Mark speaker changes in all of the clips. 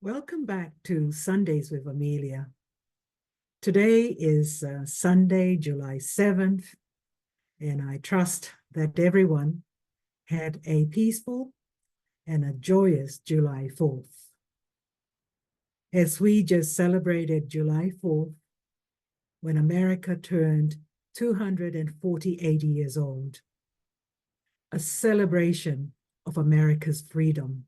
Speaker 1: Welcome back to Sundays with Amelia. Today is Sunday, July 7th, and I trust that everyone had a peaceful and a joyous July 4th. As we just celebrated July 4th, when America turned 248 years old, a celebration of America's freedom.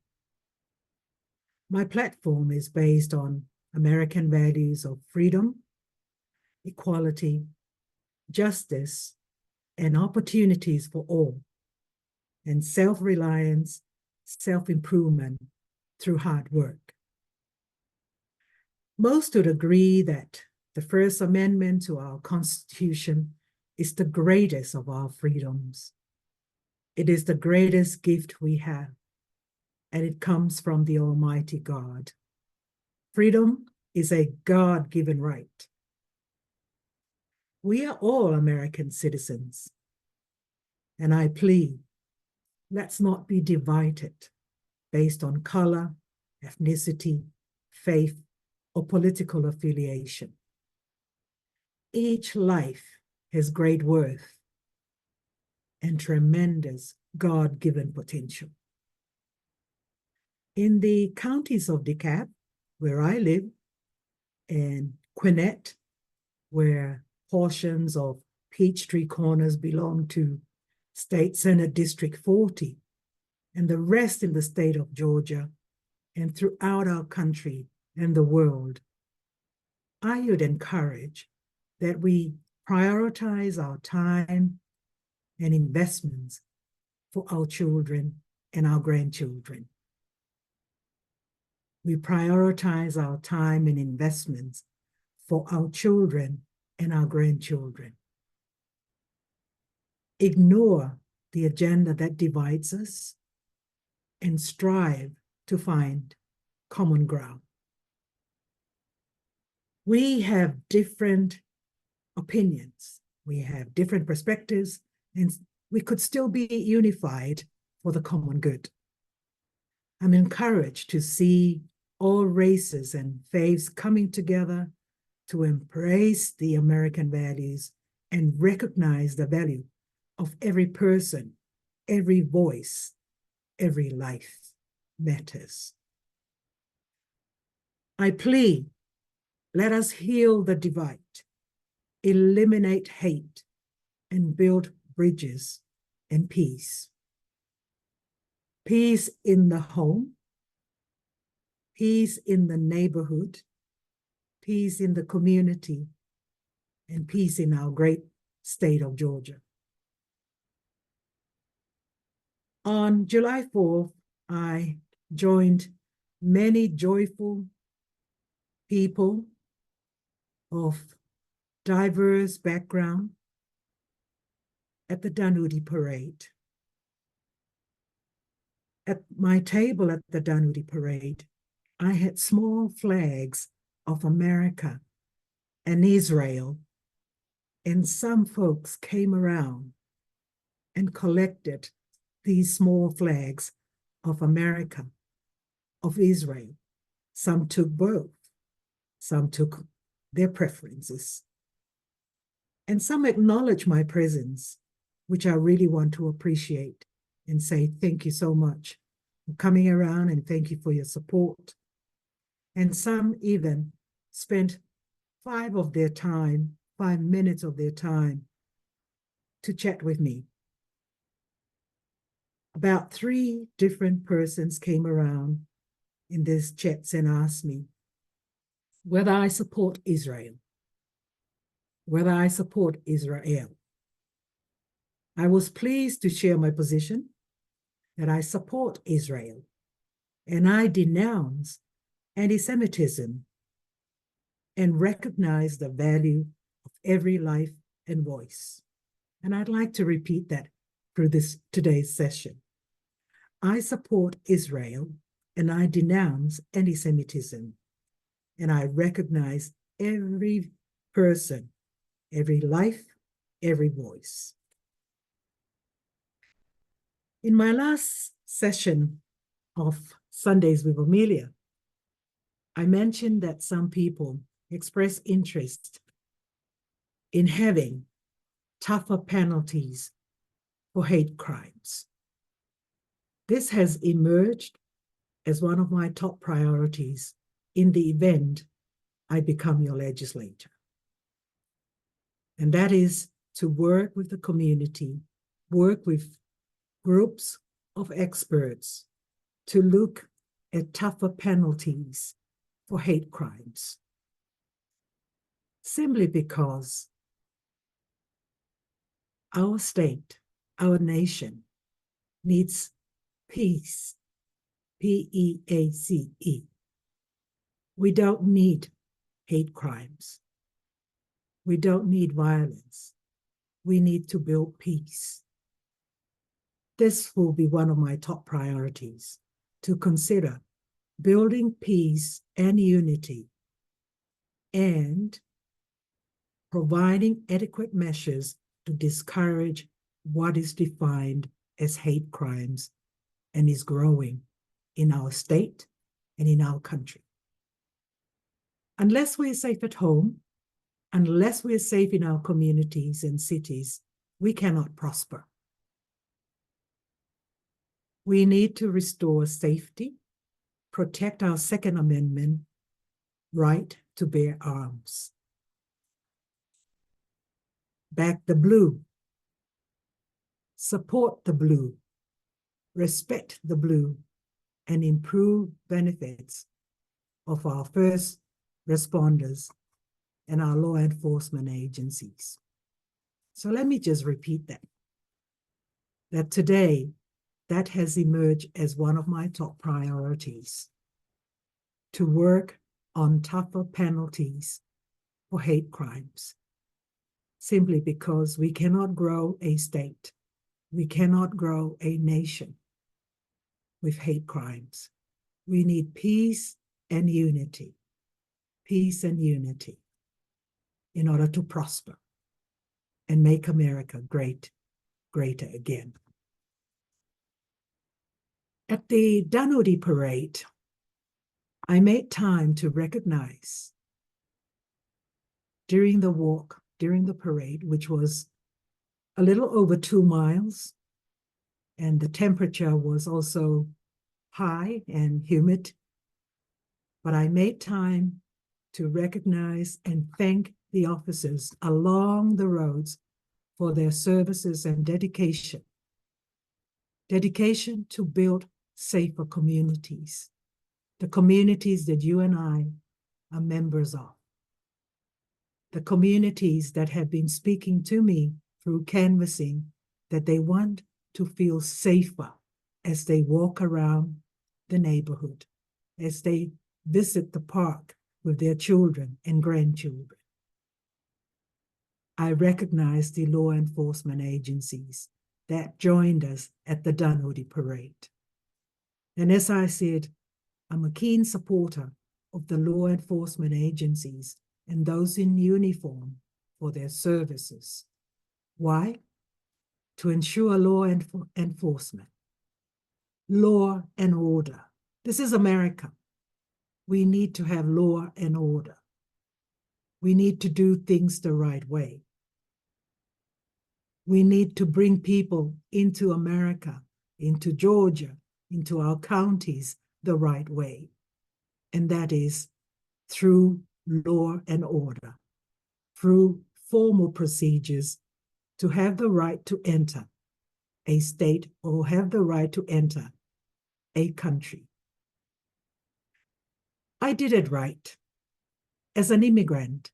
Speaker 1: My platform is based on American values of freedom, equality, justice, and opportunities for all, and self-reliance, self-improvement through hard work. Most would agree that the First Amendment to our Constitution is the greatest of our freedoms. It is the greatest gift we have, and it comes from the Almighty God. Freedom is a God-given right. We are all American citizens, and I plead, let's not be divided based on color, ethnicity, faith, or political affiliation. Each life has great worth and tremendous God-given potential. In the counties of DeKalb, where I live, and Gwinnett, where portions of Peachtree Corners belong to State Senate District 40, and the rest in the state of Georgia, and throughout our country and the world, I would encourage that we prioritize our time and investments for our children and our grandchildren. We prioritize our time and investments for our children and our grandchildren. Ignore the agenda that divides us and strive to find common ground. We have different opinions, we have different perspectives, and we could still be unified for the common good. I'm encouraged to see all races and faiths coming together to embrace the American values and recognize the value of every person, every voice, every life matters. I plead, let us heal the divide, eliminate hate, and build bridges and peace. Peace in the home, peace in the neighborhood, peace in the community, and peace in our great state of Georgia. On July 4th, I joined many joyful people of diverse background at the Dunwoody parade. At my table at the Dunwoody parade, I had small flags of America and Israel, and some folks came around and collected these small flags of America, of Israel. Some took both, some took their preferences, and some acknowledged my presence, which I really want to appreciate and say thank you so much for coming around and thank you for your support. And some even spent 5 minutes of their time to chat with me. About 3 different persons came around in these chats and asked me whether I support Israel, whether I support Israel. I was pleased to share my position that I support Israel, and I denounce anti-Semitism and recognize the value of every life and voice. And I'd like to repeat that through today's session. I support Israel, and I denounce anti-Semitism, and I recognize every person, every life, every voice. In my last session of Sundays with Amelia, I mentioned that some people express interest in having tougher penalties for hate crimes. This has emerged as one of my top priorities in the event I become your legislator. And that is to work with the community, work with groups of experts to look at tougher penalties for hate crimes. Simply because our state, our nation, needs peace, P-E-A-C-E. We don't need hate crimes. We don't need violence. We need to build peace. This will be one of my top priorities, to consider building peace and unity and providing adequate measures to discourage what is defined as hate crimes and is growing in our state and in our country. Unless we're safe at home, unless we're safe in our communities and cities, we cannot prosper. We need to restore safety, protect our Second Amendment right to bear arms. Back the blue. Support the blue. Respect the blue and improve benefits of our first responders and our law enforcement agencies. So let me just repeat that today, that has emerged as one of my top priorities, to work on tougher penalties for hate crimes, simply because we cannot grow a state, we cannot grow a nation with hate crimes. We need peace and unity, in order to prosper and make America greater again. At the Dunwoody parade, I made time to recognize during the walk, during the parade, which was a little over 2 miles, and the temperature was also high and humid, but I made time to recognize and thank the officers along the roads for their services and dedication to build safer communities, the communities that you and I are members of, the communities that have been speaking to me through canvassing that they want to feel safer as they walk around the neighborhood, as they visit the park with their children and grandchildren. I recognize the law enforcement agencies that joined us at the Dunwoody parade. And as I said, I'm a keen supporter of the law enforcement agencies and those in uniform for their services. Why? To ensure law enforcement, law and order. This is America. We need to have law and order. We need to do things the right way. We need to bring people into America, into Georgia, into our counties the right way. And that is through law and order, through formal procedures to have the right to enter a state or have the right to enter a country. I did it right. As an immigrant,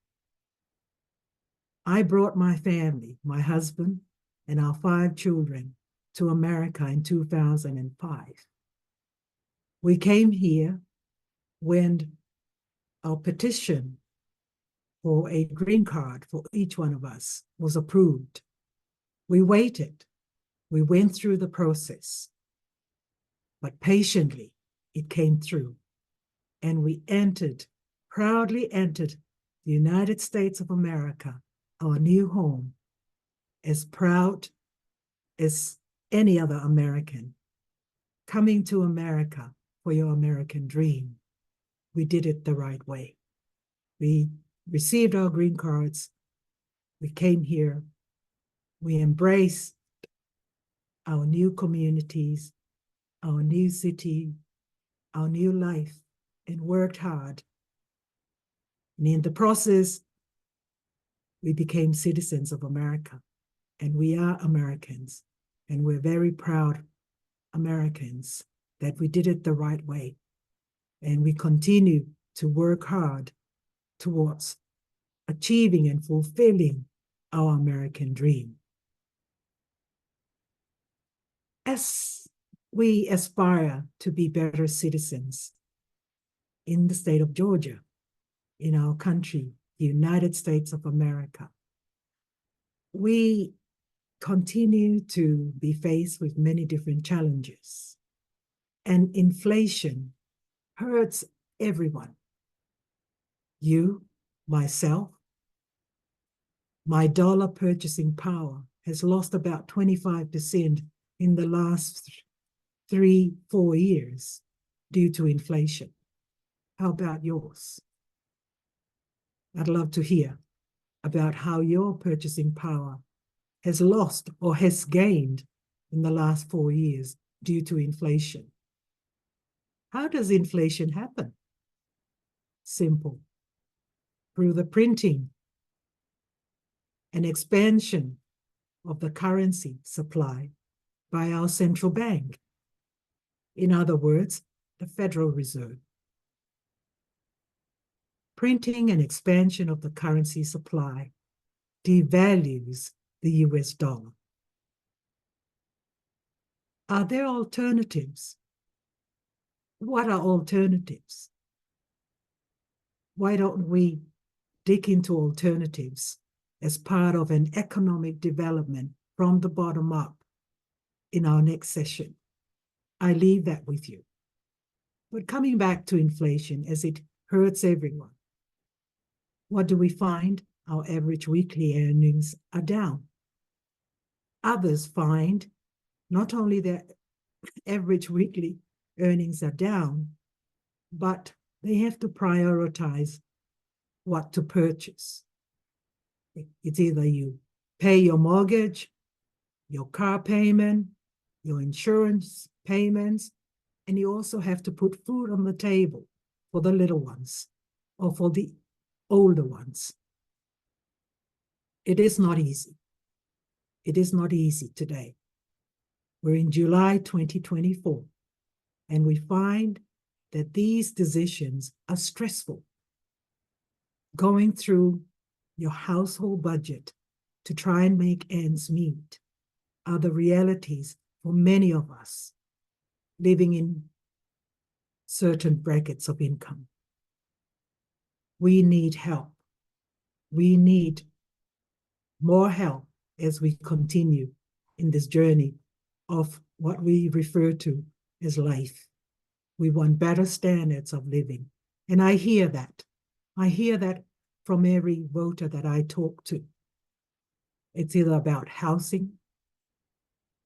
Speaker 1: I brought my family, my husband, and our 5 children to America in 2005. We came here when our petition for a green card for each one of us was approved. We waited. We went through the process, but patiently it came through. And we proudly entered the United States of America, our new home, as proud as any other American, coming to America for your American dream. we did it the right way. We received our green cards. We came here. We embraced our new communities, our new city, our new life, and worked hard. And in the process, we became citizens of America, and we are Americans, and we're very proud Americans that we did it the right way. And we continue to work hard towards achieving and fulfilling our American dream. As we aspire to be better citizens in the state of Georgia, in our country, the United States of America, we continue to be faced with many different challenges. And inflation hurts everyone. You, myself, my dollar purchasing power has lost about 25% in the last 3-4 years due to inflation. How about yours? I'd love to hear about how your purchasing power has lost or has gained in the last 4 years due to inflation. How does inflation happen? Simple. Through the printing and expansion of the currency supply by our central bank. In other words, the Federal Reserve. Printing and expansion of the currency supply devalues the US dollar. Are there alternatives? What are alternatives? Why don't we dig into alternatives as part of an economic development from the bottom up in our next session? I leave that with you. But coming back to inflation, as it hurts everyone, what do we find? Our average weekly earnings are down. Others find not only their average weekly earnings are down, but they have to prioritize what to purchase. It's either you pay your mortgage, your car payment, your insurance payments, and you also have to put food on the table for the little ones or for the older ones. It is not easy. It is not easy today. We're in July 2024, and we find that these decisions are stressful. Going through your household budget to try and make ends meet are the realities for many of us living in certain brackets of income. We need help. We need more help as we continue in this journey of what we refer to as life. We want better standards of living. And I hear that. I hear that from every voter that I talk to. It's either about housing,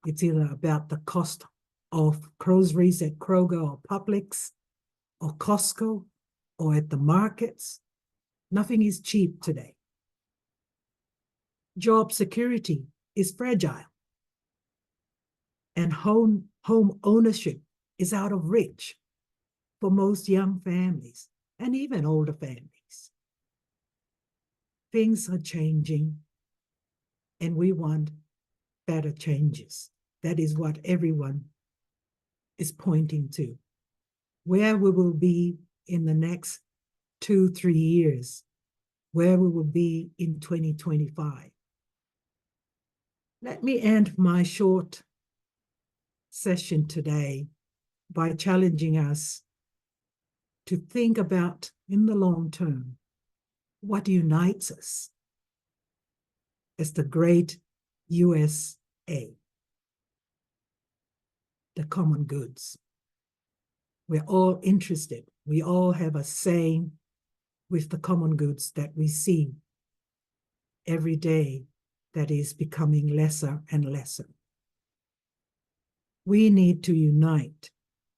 Speaker 1: it's either about the cost of groceries at Kroger or Publix or Costco or at the markets. Nothing is cheap today. Job security is fragile. And home ownership is out of reach for most young families and even older families. Things are changing, and we want better changes. That is what everyone is pointing to. Where we will be in the next 2-3 years, where we will be in 2025. Let me end my short session today by challenging us to think about, in the long term, what unites us as the great USA, the common goods. We're all interested. We all have a saying with the common goods that we see every day that is becoming lesser and lesser. We need to unite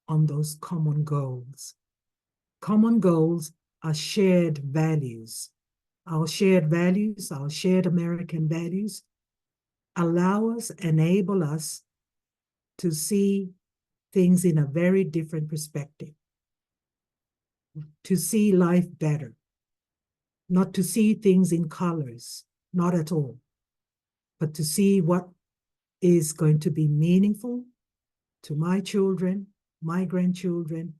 Speaker 1: on those common goals, common goals are shared values. Our shared values, our shared American values, enable us to see things in a very different perspective, to see life better, not to see things in colors, not at all, but to see what is going to be meaningful to my children, my grandchildren,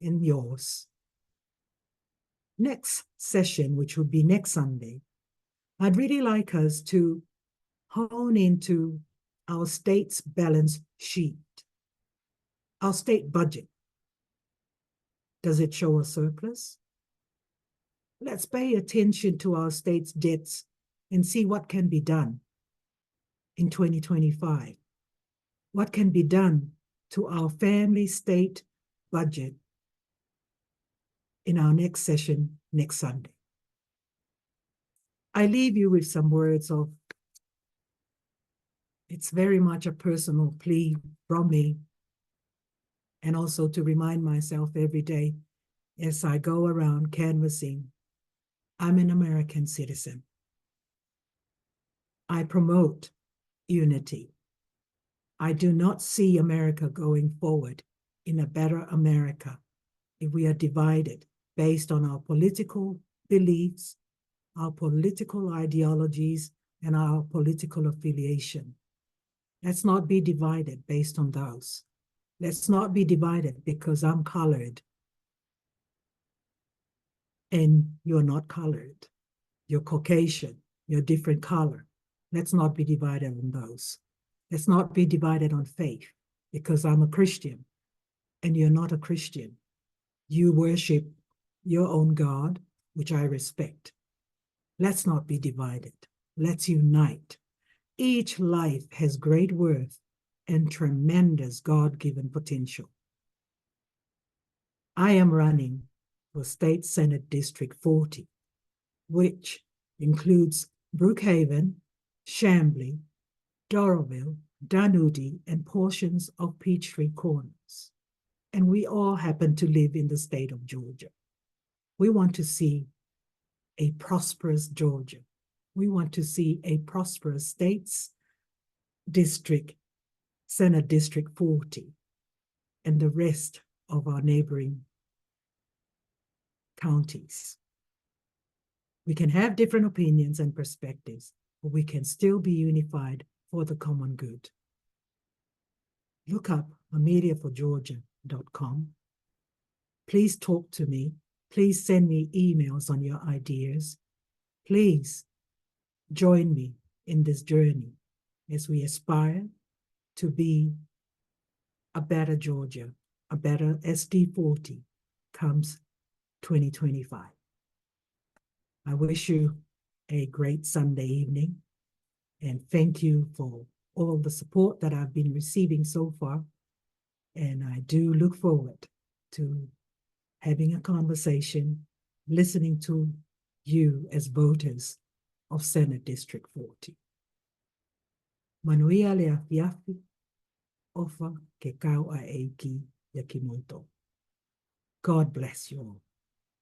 Speaker 1: and yours. Next session, which will be next Sunday, I'd really like us to hone into our state's balance sheet, our state budget. Does it show a surplus? Let's pay attention to our state's debts and see what can be done in 2025. What can be done to our family state budget in our next session next Sunday. I leave you with some words of, it's very much a personal plea from me, and also to remind myself every day as I go around canvassing, I'm an American citizen. I promote unity. I do not see America going forward in a better America if we are divided based on our political beliefs, our political ideologies, and our political affiliation. Let's not be divided based on those. Let's not be divided because I'm colored and you're not colored. You're Caucasian, you're a different color. Let's not be divided on those. Let's not be divided on faith because I'm a Christian and you're not a Christian. You worship your own God, which I respect. Let's not be divided. Let's unite. Each life has great worth and tremendous God-given potential. I am running for State Senate District 40, which includes Brookhaven, Chamblee, Doraville, Dunwoody, and portions of Peachtree Corners. And we all happen to live in the state of Georgia. We want to see a prosperous Georgia. We want to see a prosperous states district, Senate District 40, and the rest of our neighboring counties. We can have different opinions and perspectives, but we can still be unified for the common good. Look up ameliaforgeorgia.com. Please talk to me. Please send me emails on your ideas. Please join me in this journey as we aspire to be a better Georgia, a better SD40 comes 2025. I wish you a great Sunday evening and thank you for all the support that I've been receiving so far. And I do look forward to having a conversation, listening to you as voters of Senate District 40. Manuia le afiafi, ofa ke kau a eiki ya kimoto. God bless you all.